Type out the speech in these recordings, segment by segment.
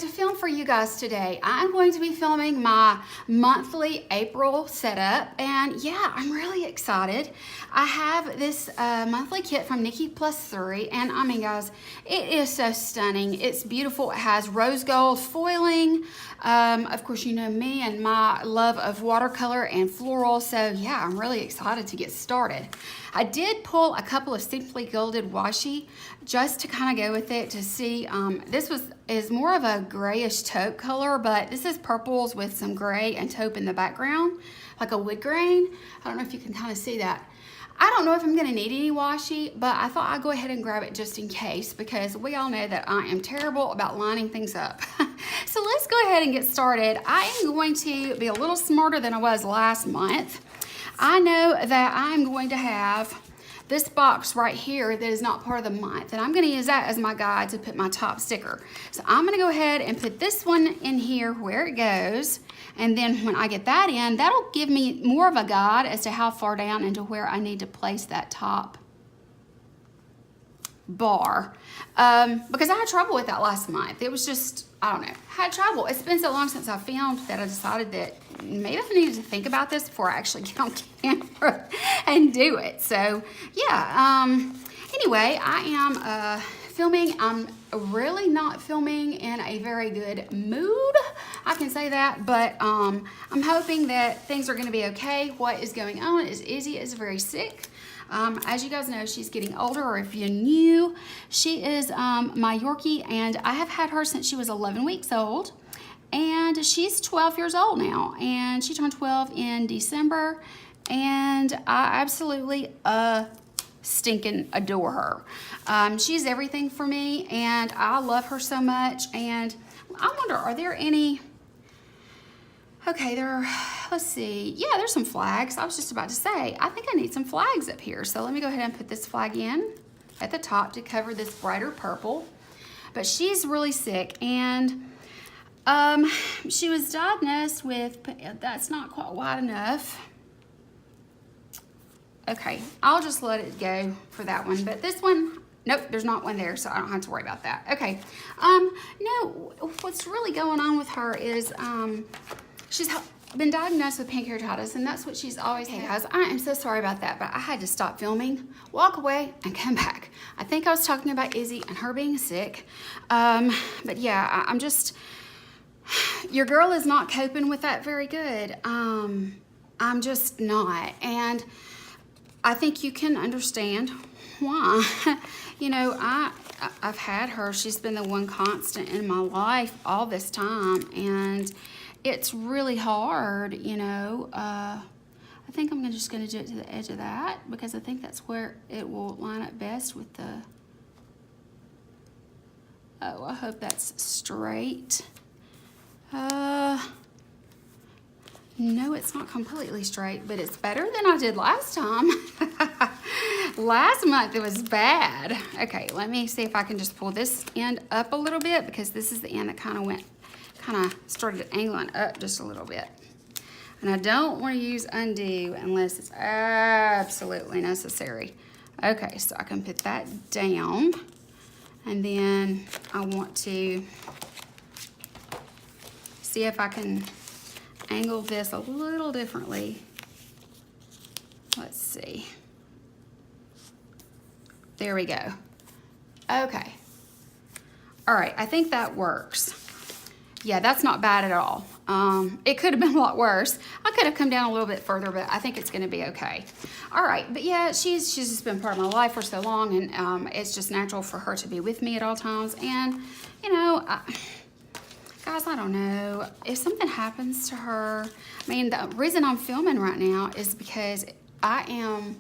to film for you guys today. I'm going to be filming my monthly April setup, and yeah, I'm really excited. I have this monthly kit from Nikki +3, and I mean guys, it is so stunning. It's beautiful. It has rose gold foiling. Of course, you know me and my love of watercolor and floral, so yeah, I'm really excited to get started. I did pull a couple of Simply Gilded washi just to kind of go with it to see. This is more of a grayish taupe color, but this is purples with some gray and taupe in the background, like a wood grain. I don't know if you can kind of see that. I don't know if I'm gonna need any washi, but I thought I'd go ahead and grab it just in case, because we all know that I am terrible about lining things up. So let's go ahead and get started. I am going to be a little smarter than I was last month. I know that I'm going to have this box right here that is not part of the month, and I'm going to use that as my guide to put my top sticker. So I'm going to go ahead and put this one in here where it goes, and then when I get that in, that'll give me more of a guide as to how far down and to where I need to place that top bar, because I had trouble with that last month. It was just, I don't know, I had trouble. It's been so long since I filmed that I decided that maybe I needed to think about this before I actually get on camera and do it. So yeah, anyway, I am filming. I'm really not filming in a very good mood, I can say that, but I'm hoping that things are going to be okay. What is going on is Izzy is very sick. As you guys know, she's getting older, or if you're new, she is my Yorkie, and I have had her since she was 11 weeks old, and she's 12 years old now, and she turned 12 in December, and I absolutely stinking adore her. She's everything for me, and I love her so much. And I wonder, are there any... Okay, let's see. Yeah, there's some flags. I was just about to say, I think I need some flags up here. So let me go ahead and put this flag in at the top to cover this brighter purple. But she's really sick, and she was diagnosed with, that's not quite wide enough. Okay, I'll just let it go for that one. But this one, nope, there's not one there, so I don't have to worry about that. Okay, no, what's really going on with her is, she's been diagnosed with pancreatitis, and that's what she's always had. Hey guys, I am so sorry about that, but I had to stop filming, walk away, and come back. I think I was talking about Izzy and her being sick. But yeah, I'm just, your girl is not coping with that very good. I'm just not, and I think you can understand why. You know, I've had her. She's been the one constant in my life all this time, and it's really hard, you know. I think I'm just going to do it to the edge of that, because I think that's where it will line up best with the... Oh, I hope that's straight. No, it's not completely straight, but it's better than I did last time. Last month it was bad. Okay, let me see if I can just pull this end up a little bit, because this is the end that kind of started angling up just a little bit. And I don't want to use undo unless it's absolutely necessary. Okay, so I can put that down, and then I want to see if I can angle this a little differently. Let's see. There we go. Okay. All right, I think that works. Yeah, that's not bad at all. It could have been a lot worse. I could have come down a little bit further, but I think it's gonna be okay. All right, but yeah, she's just been part of my life for so long, and it's just natural for her to be with me at all times. And, you know, guys, I don't know. If something happens to her, I mean, the reason I'm filming right now is because I'm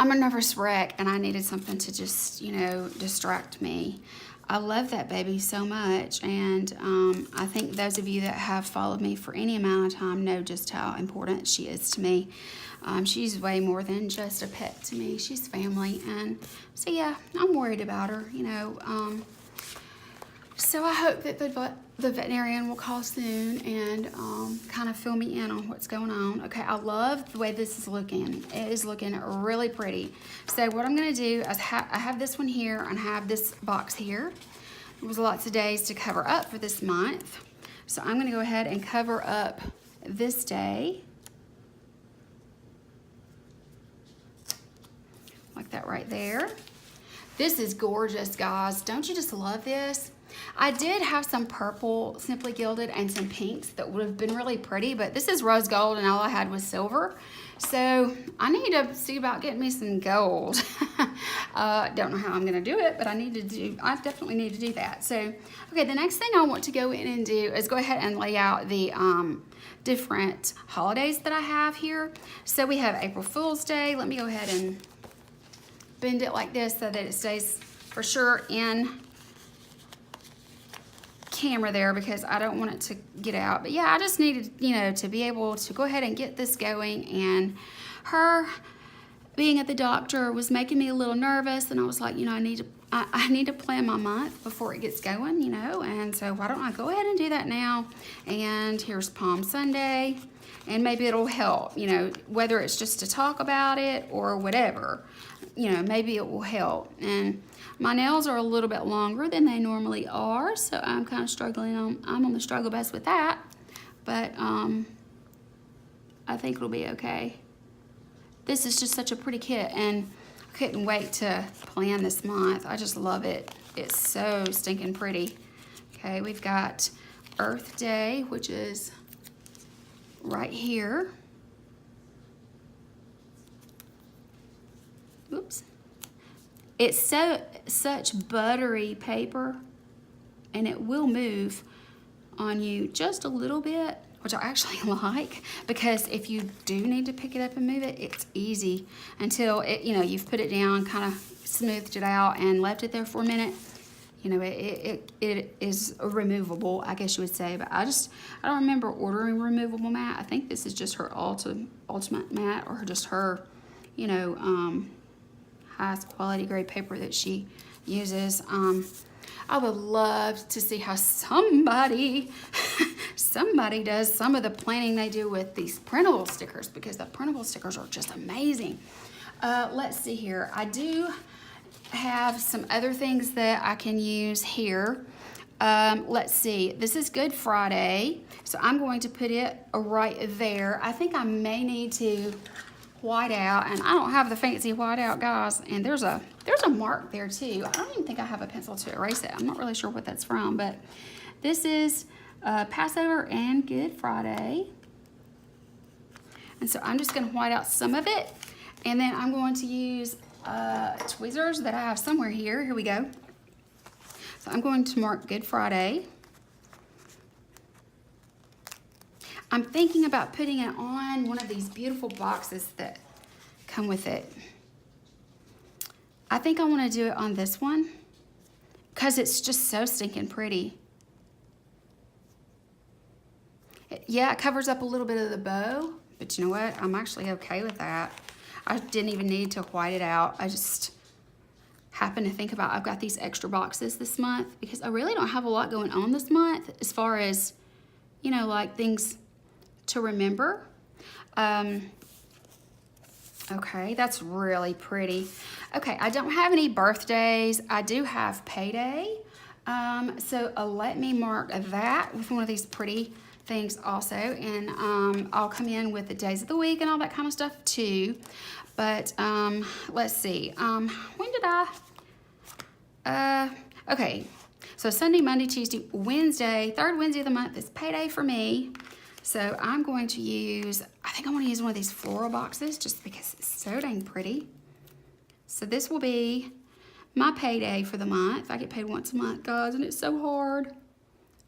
a nervous wreck, and I needed something to just, you know, distract me. I love that baby so much, and I think those of you that have followed me for any amount of time know just how important she is to me. She's way more than just a pet to me. She's family, and so yeah, I'm worried about her, you know. So I hope that the veterinarian will call soon and kind of fill me in on what's going on. Okay, I love the way this is looking. It is looking really pretty. So what I'm going to do is I have this one here and I have this box here. There was lots of days to cover up for this month. So I'm gonna go ahead and cover up this day. Like that right there. This is gorgeous, guys. Don't you just love this? I did have some purple Simply Gilded and some pinks that would have been really pretty, but this is rose gold and all I had was silver. So I need to see about getting me some gold. Don't know how I'm gonna do it, but I definitely need to do that. So, okay, the next thing I want to go in and do is go ahead and lay out the different holidays that I have here. So we have April Fool's Day. Let me go ahead and bend it like this so that it stays for sure in camera there because I don't want it to get out. But yeah, I just needed, you know, to be able to go ahead and get this going, and her being at the doctor was making me a little nervous, and I was like, you know, I need to plan my month before it gets going, you know, and so why don't I go ahead and do that now? And here's Palm Sunday, and maybe it'll help, you know, whether it's just to talk about it or whatever, you know, maybe it will help. And my nails are a little bit longer than they normally are, so I'm kind of struggling. I'm on the struggle bus with that, but I think it'll be okay. This is just such a pretty kit, and I couldn't wait to plan this month. I just love it. It's so stinking pretty. Okay, we've got Earth Day, which is right here. Oops. It's such buttery paper, and it will move on you just a little bit, which I actually like, because if you do need to pick it up and move it, it's easy until it, you know, you've put it down, kind of smoothed it out and left it there for a minute. You know, it is removable, I guess you would say, but I don't remember ordering removable mat. I think this is just her ultimate mat, or just her, you know, highest quality grade paper that she uses. I would love to see how somebody does some of the planning they do with these printable stickers, because the printable stickers are just amazing. Let's see here. I do have some other things that I can use here. Let's see. This is Good Friday, so I'm going to put it right there. I think I may need to white out, and I don't have the fancy white out, guys, and there's a mark there too. I don't even think I have a pencil to erase it. I'm not really sure what that's from, but this is Passover and Good Friday, and so I'm just going to white out some of it, and then I'm going to use tweezers that I have somewhere here. Here we go. So I'm going to mark Good Friday. I'm thinking about putting it on one of these beautiful boxes that come with it. I think I want to do it on this one because it's just so stinking pretty. Yeah, it covers up a little bit of the bow, but you know what? I'm actually okay with that. I didn't even need to white it out. I just happened to think about, I've got these extra boxes this month because I really don't have a lot going on this month as far as, you know, like things to remember. Okay, that's really pretty. Okay, I don't have any birthdays. I do have payday. So let me mark that with one of these pretty things also, and I'll come in with the days of the week and all that kind of stuff too. But let's see, when did okay, so Sunday, Monday, Tuesday, Wednesday, third Wednesday of the month is payday for me. So I'm going to use, I think I want to use one of these floral boxes just because it's so dang pretty. So this will be my payday for the month. I get paid once a month, guys, and it's so hard.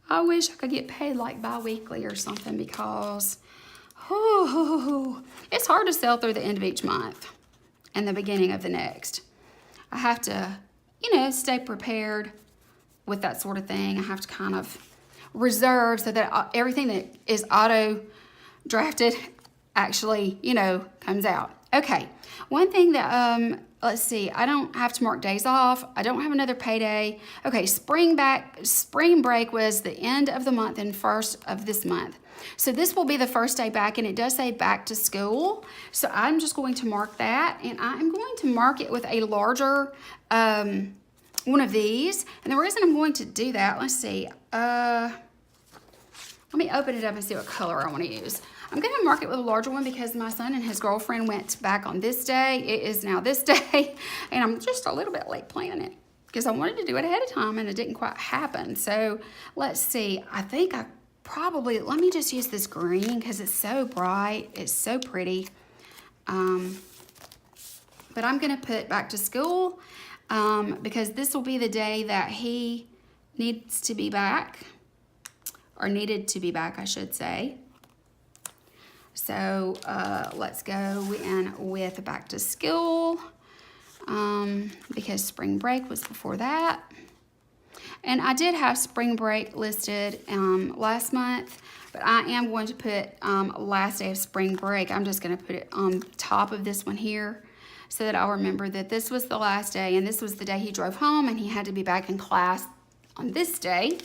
I wish I could get paid like bi-weekly or something, because it's hard to sell through the end of each month and the beginning of the next. I have to, you know, stay prepared with that sort of thing. I have to kind of reserve so that everything that is auto drafted actually, you know, comes out. Okay, one thing that, let's see, I don't have to mark days off. I don't have another payday. Okay, spring break was the end of the month and first of this month. So this will be the first day back, and it does say back to school. So I'm just going to mark that, and I'm going to mark it with a larger one of these. And the reason I'm going to do that, let's see, let me open it up and see what color I want to use. I'm going to mark it with a larger one because my son and his girlfriend went back on this day. It is now this day, and I'm just a little bit late planning it because I wanted to do it ahead of time and it didn't quite happen. So let's see, I think I probably, let me just use this green because it's so bright. It's so pretty. But I'm going to put back to school because this will be the day that he needs to be back, or needed to be back, I should say. So let's go in with back to school because spring break was before that. And I did have spring break listed last month, but I am going to put last day of spring break. I'm just going to put it on top of this one here so that I'll remember that this was the last day and this was the day he drove home and he had to be back in class on this day.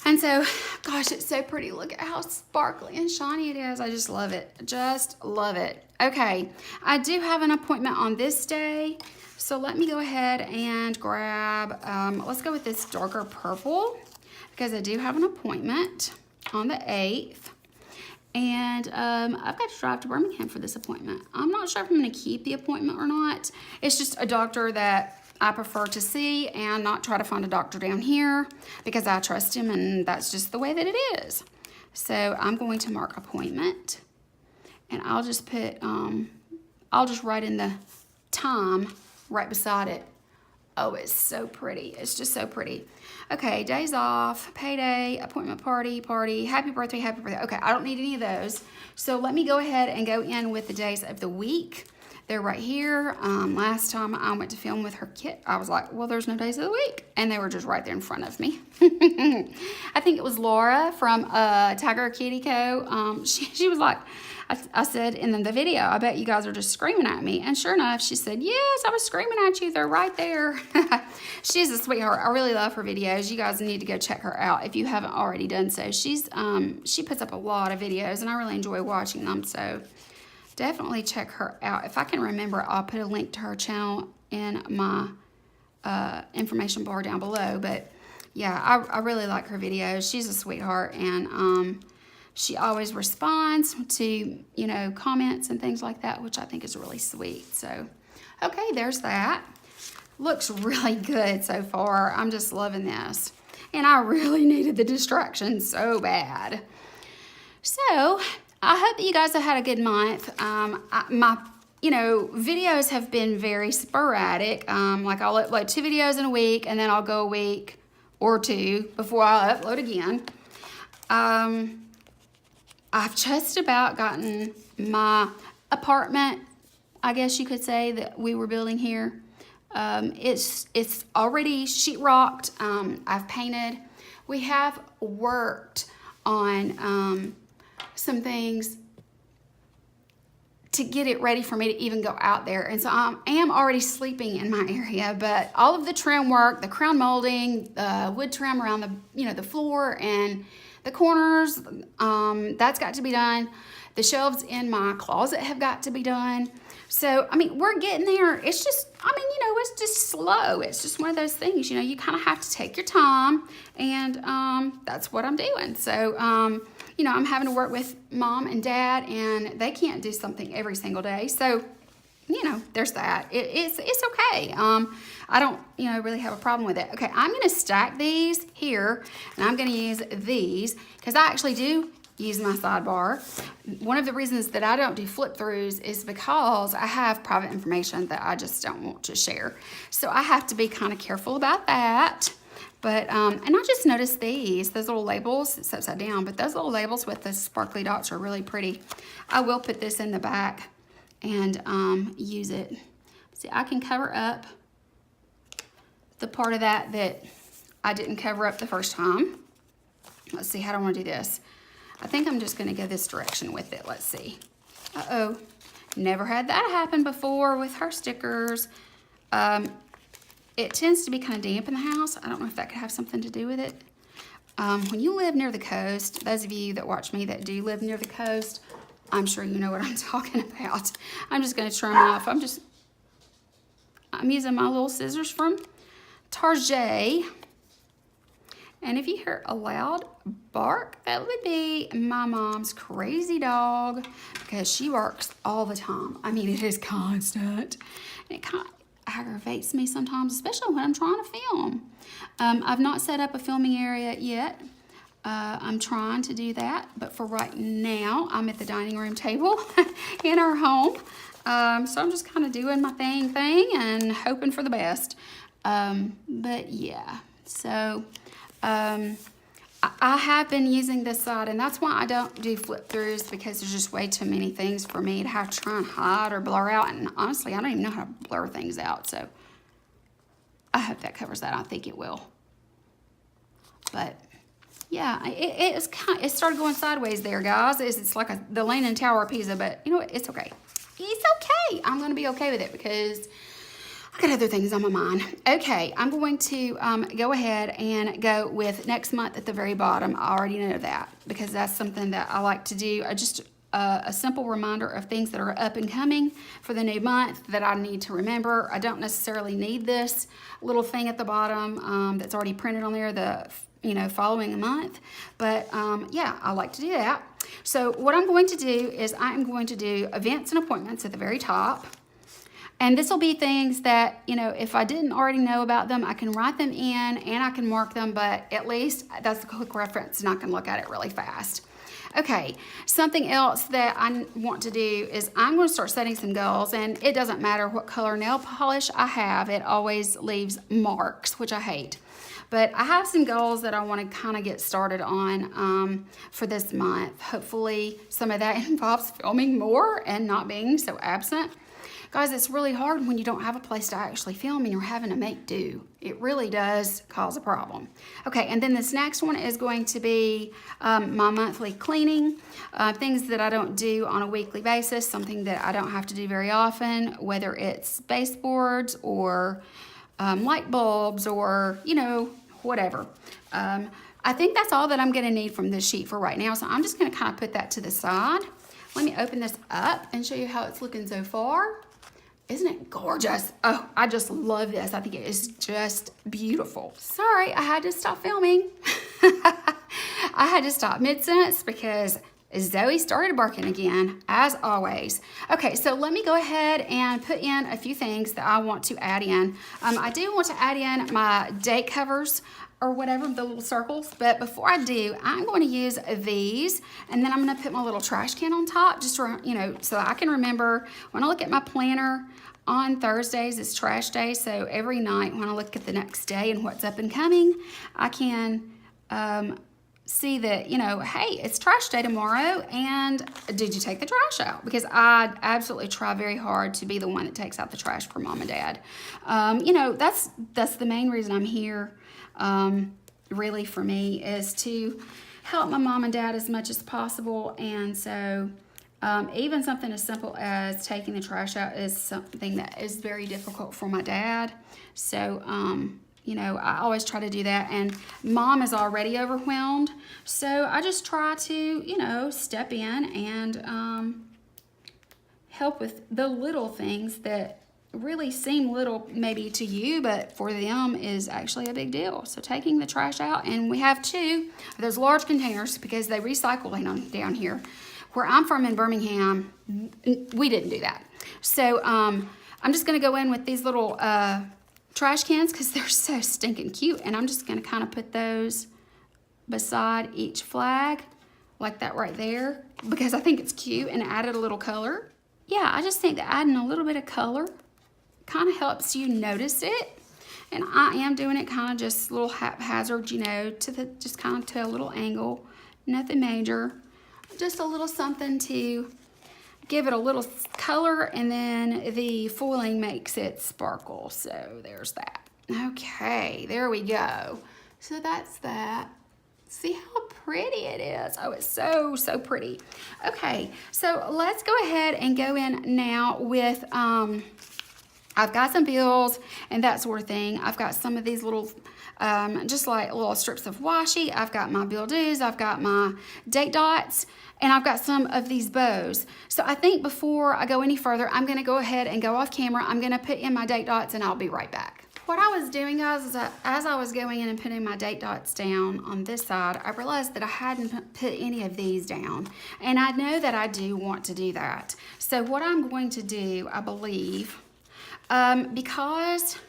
And so, gosh, it's so pretty. Look at how sparkly and shiny it is. I just love it. Just love it. Okay, I do have an appointment on this day. So let me go ahead and grab, let's go with this darker purple because I do have an appointment on the 8th. And I've got to drive to Birmingham for this appointment. I'm not sure if I'm going to keep the appointment or not. It's just a doctor that I prefer to see and not try to find a doctor down here because I trust him and that's just the way that it is. So I'm going to mark appointment and I'll just put, I'll just write in the time right beside it. Oh, it's so pretty. It's just so pretty. Okay, days off, payday, appointment party, happy birthday, happy birthday. Okay, I don't need any of those. So let me go ahead and go in with the days of the week. They're right here. Last time I went to film with her kit, I was like, well, there's no days of the week. And they were just right there in front of me. I think it was Laura from Tiger Kitty Co. She was like, I said in the video, I bet you guys are just screaming at me. And sure enough, she said, yes, I was screaming at you. They're right there. She's a sweetheart. I really love her videos. You guys need to go check her out if you haven't already done so. She puts up a lot of videos and I really enjoy watching them. So definitely check her out. If I can remember, I'll put a link to her channel in my information bar down below. But yeah, I really like her videos. She's a sweetheart and she always responds to, you know, comments and things like that, which I think is really sweet. So, okay, there's that. Looks really good so far. I'm just loving this. And I really needed the distraction so bad. So, I hope that you guys have had a good month. My videos have been very sporadic. Like I'll upload 2 videos in a week and then I'll go a week or 2 before I upload again. I've just about gotten my apartment, I guess you could say, that we were building here. It's already sheetrocked. I've painted. We have worked on some things to get it ready for me to even go out there. And so I am already sleeping in my area, but all of the trim work, the crown molding, wood trim around the floor and the corners, that's got to be done. The shelves in my closet have got to be done. So, I mean, we're getting there. It's just, it's just slow. It's just one of those things, you kind of have to take your time, and that's what I'm doing. So, I'm having to work with mom and dad, and they can't do something every single day. So, there's that. It's okay. I don't, really have a problem with it. Okay, I'm going to stack these here, and I'm going to use these because I actually do use my sidebar. One of the reasons that I don't do flip throughs is because I have private information that I just don't want to share. So I have to be kind of careful about that. But, and I just noticed those little labels, it's upside down, but those little labels with the sparkly dots are really pretty. I will put this in the back and use it. See, I can cover up the part of that I didn't cover up the first time. Let's see, how do I want to do this? I think I'm just going to go this direction with it. Let's see. Uh-oh. Never had that happen before with her stickers. It tends to be kind of damp in the house. I don't know if that could have something to do with it. When you live near the coast, those of you that watch me that do live near the coast, I'm sure you know what I'm talking about. I'm just going to trim off. I'm using my little scissors from Target. And if you hear a loud bark, that would be my mom's crazy dog, because she barks all the time. I mean, it is constant. And it kind of aggravates me sometimes, especially when I'm trying to film. I've not set up a filming area yet. I'm trying to do that, but for right now, I'm at the dining room table in our home. So I'm just kind of doing my thing and hoping for the best. But yeah, so I have been using this side, and that's why I don't do flip throughs, because there's just way too many things for me to have to try and hide or blur out. And honestly, I don't even know how to blur things out. So I hope that covers that. I think it will. But yeah, it started going sideways there, guys. It's like the Leaning Tower of Pisa, but you know what? It's okay. It's okay. I'm going to be okay with it, because I got other things on my mind. Okay, I'm going to go ahead and go with next month at the very bottom. I already know that, because that's something that I like to do. Just a simple reminder of things that are up and coming for the new month that I need to remember. I don't necessarily need this little thing at the bottom that's already printed on there, following a month. But yeah, I like to do that. So what I'm going to do is I'm going to do events and appointments at the very top. And this will be things that, if I didn't already know about them, I can write them in and I can mark them, but at least that's a quick reference and I can look at it really fast. Okay, something else that I want to do is I'm going to start setting some goals, and it doesn't matter what color nail polish I have, it always leaves marks, which I hate. But I have some goals that I want to kind of get started on for this month. Hopefully some of that involves filming more and not being so absent. Guys, it's really hard when you don't have a place to actually film and you're having to make do. It really does cause a problem. Okay, and then this next one is going to be my monthly cleaning. Things that I don't do on a weekly basis, something that I don't have to do very often, whether it's baseboards or light bulbs or, whatever. I think that's all that I'm going to need from this sheet for right now, so I'm just going to kind of put that to the side. Let me open this up and show you how it's looking so far. Isn't it gorgeous? Oh, I just love this. I think it is just beautiful. Sorry, I had to stop filming. I had to stop mid-sentence because Zoe started barking again, as always. Okay, so let me go ahead and put in a few things that I want to add in. I do want to add in my date covers or whatever, the little circles, but before I do, I'm going to use these, and then I'm going to put my little trash can on top, just for, so I can remember when I look at my planner. On Thursdays is trash day, so every night when I look at the next day and what's up and coming, I can see that, hey, it's trash day tomorrow, and did you take the trash out? Because I absolutely try very hard to be the one that takes out the trash for mom and dad. That's the main reason I'm here, really, for me, is to help my mom and dad as much as possible. And so even something as simple as taking the trash out is something that is very difficult for my dad. So, I always try to do that, and mom is already overwhelmed. So I just try to, step in and help with the little things that really seem little maybe to you, but for them is actually a big deal. So taking the trash out, and we have 2 of those large containers because they recycle down here. Where I'm from in Birmingham, we didn't do that. So I'm just going to go in with these little trash cans because they're so stinking cute. And I'm just going to kind of put those beside each flag like that right there because I think it's cute and added a little color. Yeah, I just think that adding a little bit of color kind of helps you notice it. And I am doing it kind of just a little haphazard, just kind of to a little angle. Nothing major. Just a little something to give it a little color, and then the foiling makes it sparkle. So there's that. Okay, there we go. So that's that. See how pretty it is. Oh, it's so, so pretty. Okay, so let's go ahead and go in now with, I've got some bills and that sort of thing. I've got some of these little, just like little strips of washi. I've got my bill dues. I've got my date dots. And I've got some of these bows. So I think before I go any further, I'm going to go ahead and go off camera. I'm going to put in my date dots and I'll be right back. what I was doing, guys, is as I was going in and putting my date dots down on this side, I realized that I hadn't put any of these down. And I know that I do want to do that. So what I'm going to do, I believe, because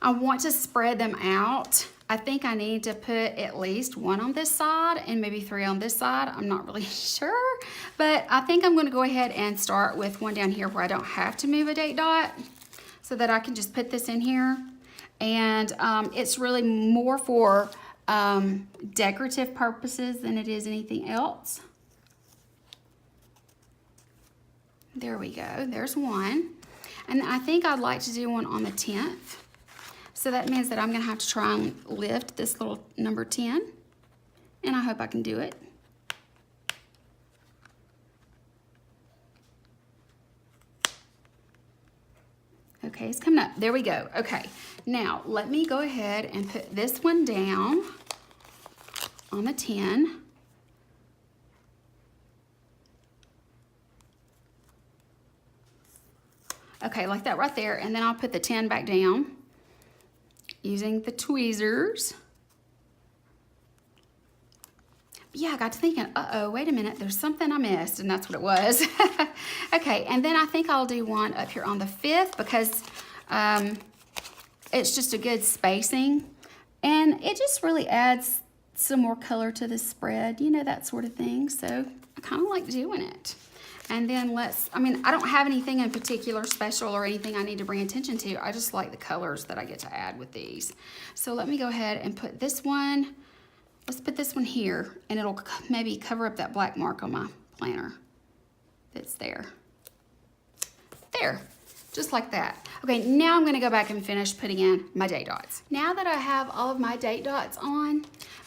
I want to spread them out, I think I need to put at least one on this side and maybe 3 on this side. I'm not really sure, but I think I'm going to go ahead and start with one down here where I don't have to move a date dot, so that I can just put this in here. And it's really more for decorative purposes than it is anything else. There we go, there's one. And I think I'd like to do one on the 10th. So that means that I'm gonna have to try and lift this little number 10. And I hope I can do it. Okay, it's coming up. There we go. Okay, now let me go ahead and put this one down on the 10. Okay, like that right there. And then I'll put the 10 back down using the tweezers. Yeah, I got to thinking, uh-oh, wait a minute, there's something I missed, and that's what it was. Okay, and then I think I'll do one up here on the 5th because it's just a good spacing, and it just really adds some more color to the spread, you know, that sort of thing. So I kind of like doing it. And then I don't have anything in particular special or anything I need to bring attention to. I just like the colors that I get to add with these. So let me go ahead and put this one. Let's put this one here, and it'll maybe cover up that black mark on my planner that's there. There, just like that. Okay, now I'm gonna go back and finish putting in my date dots. Now that I have all of my date dots on,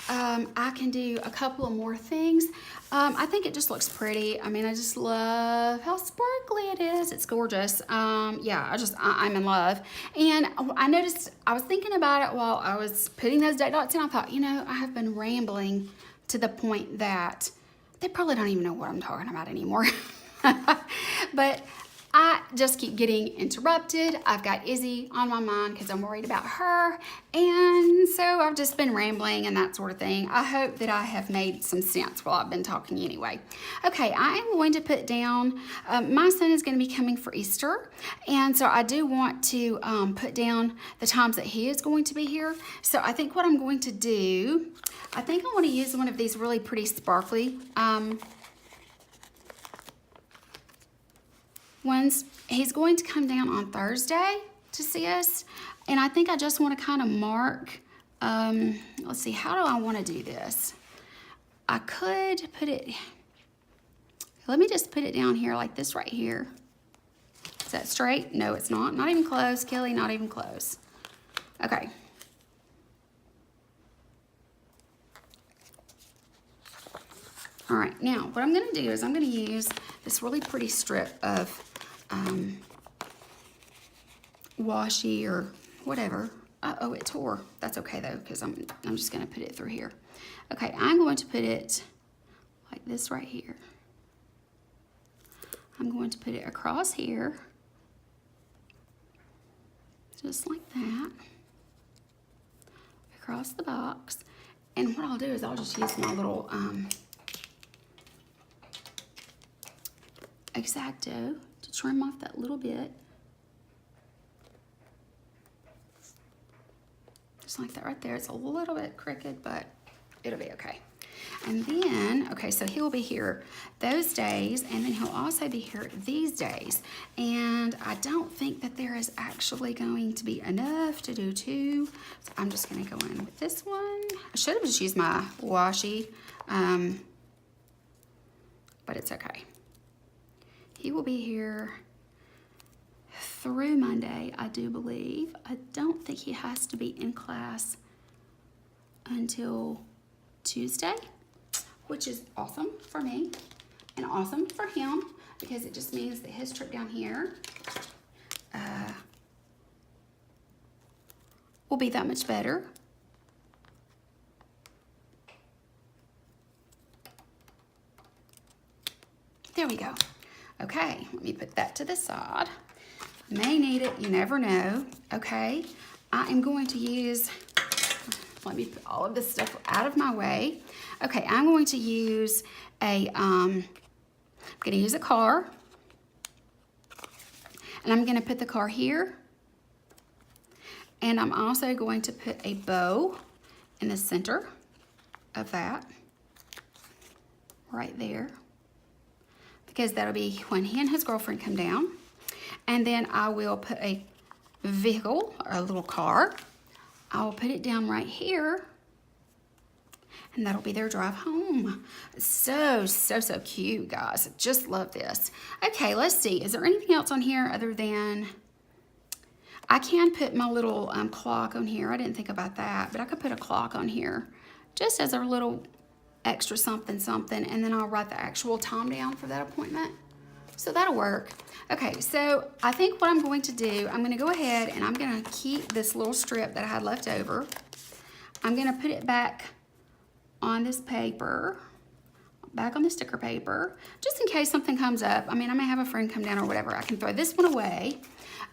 I can do a couple of more things. I think it just looks pretty. I mean, I just love how sparkly it is. It's gorgeous. Yeah, I'm in love. And I noticed, I was thinking about it while I was putting those date dots in. I thought, you know, I have been rambling to the point that they probably don't even know what I'm talking about anymore. But I just keep getting interrupted. I've got Izzy on my mind because I'm worried about her. And so I've just been rambling and that sort of thing. I hope that I have made some sense while I've been talking anyway. Okay, I am going to put down, my son is going to be coming for Easter. And so I do want to put down the times that he is going to be here. So I think what I'm going to do, I think I want to use one of these really pretty sparkly ones. He's going to come down on Thursday to see us, and I think I just want to kind of mark, let's see, how do I want to do this? I could put it, let me just put it down here like this right here. Is that straight? No, it's not. Not even close, Kelly, not even close. Okay. All right, now what I'm gonna do is I'm gonna use this really pretty strip of washi or whatever. Oh, it tore. That's okay though, because I'm just gonna put it through here. Okay, I'm going to put it like this right here. I'm going to put it across here, just like that, across the box. And what I'll do is I'll just use my little X-Acto to trim off that little bit. Just like that right there. It's a little bit crooked, but it'll be okay. And then, okay, so he'll be here those days, and then he'll also be here these days. And I don't think that there is actually going to be enough to do two. So I'm just gonna go in with this one. I should have just used my washi, but it's okay. He will be here through Monday, I do believe. I don't think he has to be in class until Tuesday, which is awesome for me and awesome for him because it just means that his trip down here will be that much better. There we go. Okay, let me put that to the side. May need it, you never know, okay? I am going to use, let me put all of this stuff out of my way. Okay, I'm going to use I'm gonna use a car. And I'm gonna put the car here. And I'm also going to put a bow in the center of that, right there. Because that'll be when he and his girlfriend come down. And then I will put a vehicle, or a little car. I will put it down right here. And that'll be their drive home. So cute, guys. Just love this. Okay, let's see. Is there anything else on here other than... I can put my little clock on here. I didn't think about that, but I could put a clock on here just as a little extra something, and then I'll write the actual time down for that appointment. So that'll work. Okay, so I think what I'm going to do, I'm gonna go ahead and I'm gonna keep this little strip that I had left over. I'm gonna put it back on this paper, back on the sticker paper, just in case something comes up. I mean, I may have a friend come down or whatever. I can throw this one away.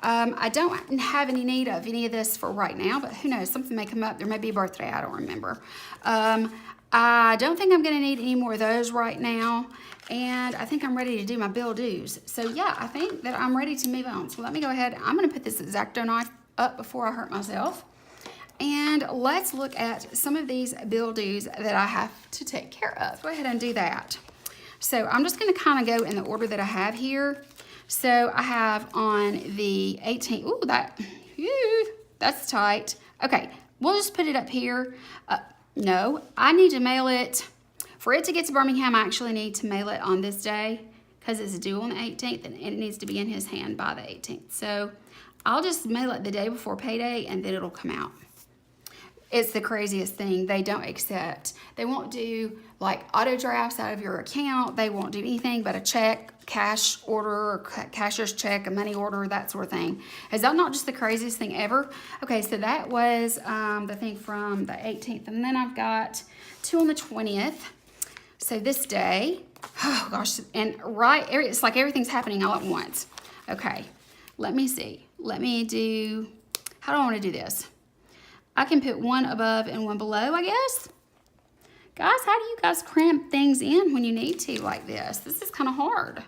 I don't have any need of any of this for right now, but who knows, something may come up. There may be a birthday, I don't remember. I don't think I'm gonna need any more of those right now, and I think I'm ready to do my bill dues. So yeah, I think that I'm ready to move on. So let me go ahead, I'm gonna put this X-Acto knife up before I hurt myself, and let's look at some of these bill dues that I have to take care of. Go ahead and do that. So I'm just gonna kind of go in the order that I have here. So I have on the 18th, that's tight. Okay, we'll just put it up here. No, I need to mail it. For it to get to Birmingham, I actually need to mail it on this day because it's due on the 18th and it needs to be in his hand by the 18th. So I'll just mail it the day before payday and then it'll come out. It's the craziest thing. They don't accept. They won't do like auto drafts out of your account. They won't do anything but a check, cash order, or cashier's check, a money order, that sort of thing. Is that not just the craziest thing ever? Okay, so that was the thing from the 18th. And then I've got 2 on the 20th. So this day, oh gosh, and it's like everything's happening all at once. Okay, let me see. Let me do, how do I want to do this? I can put one above and one below, I guess. Guys, how do you guys cramp things in when you need to like this? This is kind of hard.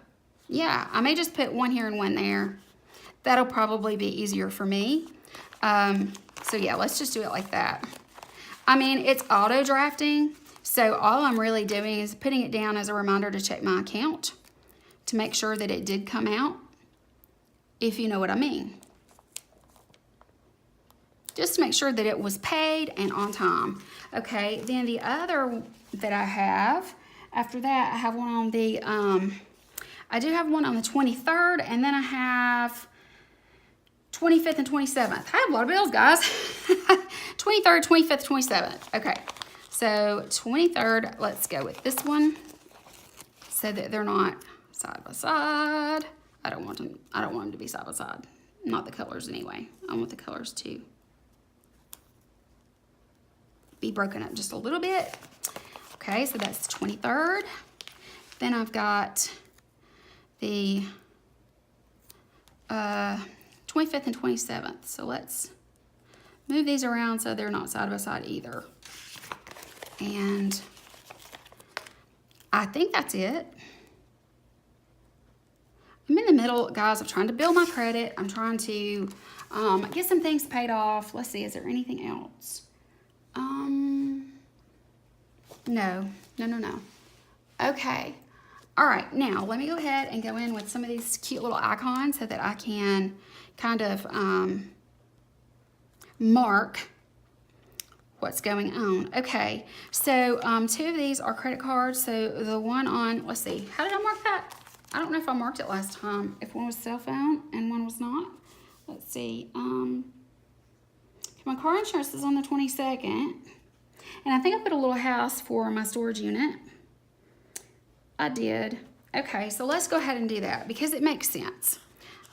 Yeah, I may just put one here and one there. That'll probably be easier for me. So yeah, let's just do it like that. I mean, it's auto drafting, so all I'm really doing is putting it down as a reminder to check my account to make sure that it did come out, if you know what I mean. Just to make sure that it was paid and on time. Okay, then the other that I have, after that, I have one on the, I do have one on the 23rd, and then I have 25th and 27th. I have a lot of bills, guys. 23rd, 25th, 27th. Okay, so 23rd, let's go with this one so that they're not side by side. I don't want them to be side by side. Not the colors anyway. I want the colors to be broken up just a little bit. Okay, so that's the 23rd. Then I've got the 25th and 27th. So let's move these around so they're not side by side either. And I think that's it. I'm in the middle, guys, of trying to build my credit. I'm trying to get some things paid off. Let's see, is there anything else? No. Okay. All right, now let me go ahead and go in with some of these cute little icons so that I can kind of mark what's going on. Okay, so 2 of these are credit cards. So the one on, let's see, how did I mark that? I don't know if I marked it last time, if one was cell phone and one was not. Let's see, my car insurance is on the 22nd. And I think I put a little house for my storage unit. I did. Okay, so let's go ahead and do that because it makes sense.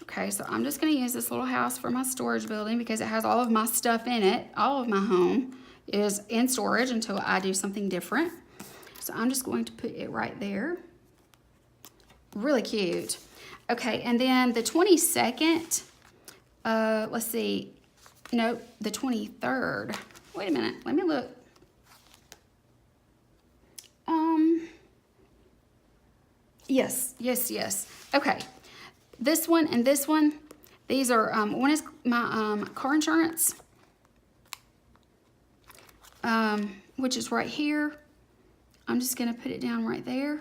Okay, so I'm just gonna use this little house for my storage building because it has all of my stuff in it. All of my home is in storage until I do something different. So I'm just going to put it right there. Really cute. Okay, and then the 22nd, let's see. Nope, the 23rd. Wait a minute, let me look. Yes. Okay, this one and this one, these are, one is my car insurance, which is right here. I'm just gonna put it down right there.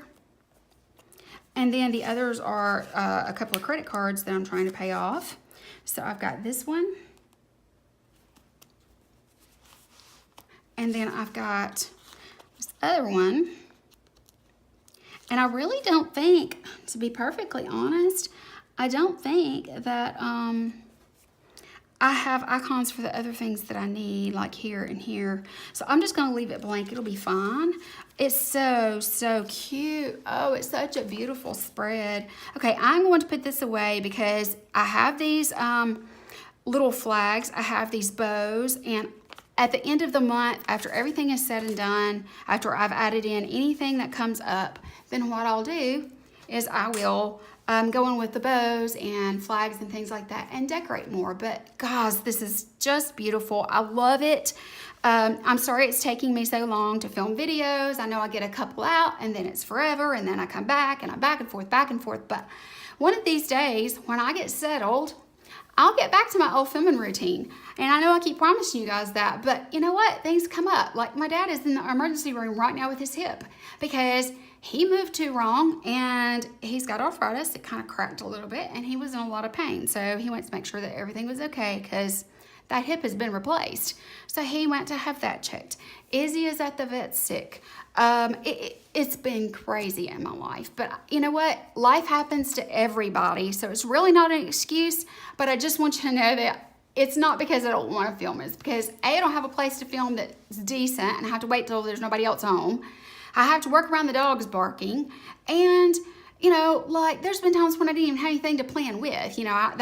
And then the others are a couple of credit cards that I'm trying to pay off. So I've got this one. And then I've got this other one. And I really don't think, to be perfectly honest, I don't think that I have icons for the other things that I need, like here and here. So I'm just gonna leave it blank, it'll be fine. It's so cute. Oh, it's such a beautiful spread. Okay, I'm going to put this away because I have these little flags, I have these bows, and at the end of the month, after everything is said and done, after I've added in anything that comes up, then what I'll do is I will go in with the bows and flags and things like that and decorate more. But guys, this is just beautiful. I love it. I'm sorry it's taking me so long to film videos. I know I get a couple out and then it's forever and then I come back and I'm back and forth. But one of these days when I get settled, I'll get back to my old filming routine. And I know I keep promising you guys that, but you know what? Things come up. Like my dad is in the emergency room right now with his hip because he moved too wrong and he's got arthritis. It kind of cracked a little bit and he was in a lot of pain. So he went to make sure that everything was okay because that hip has been replaced. So he went to have that checked. Izzy is at the vet sick. It's been crazy in my life, but you know what? Life happens to everybody. So it's really not an excuse, but I just want you to know that it's not because I don't want to film. It's because A, I don't have a place to film that's decent and I have to wait till there's nobody else home. I have to work around the dogs barking. And, you know, like there's been times when I didn't even have anything to plan with. You know,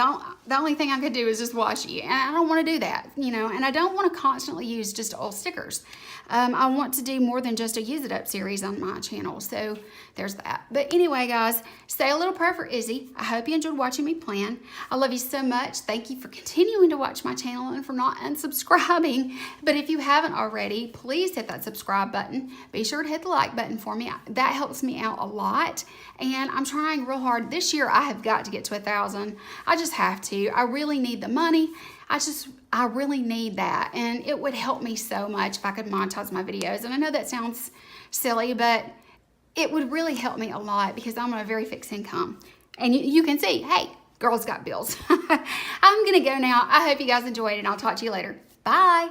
the only thing I could do is just watch you. And I don't want to do that, you know, and I don't want to constantly use just old stickers. I want to do more than just a use it up series on my channel. So there's that. But anyway, guys, say a little prayer for Izzy. I hope you enjoyed watching me plan. I love you so much. Thank you for continuing to watch my channel and for not unsubscribing. But if you haven't already, please hit that subscribe button. Be sure to hit the like button for me. That helps me out a lot. And I'm trying real hard. This year, I have got to get to 1,000. I just have to. I really need the money. I really need that, and it would help me so much if I could monetize my videos. And I know that sounds silly, but it would really help me a lot because I'm on a very fixed income. And you can see, hey, girl's got bills. I'm gonna go now. I hope you guys enjoyed, and I'll talk to you later. Bye.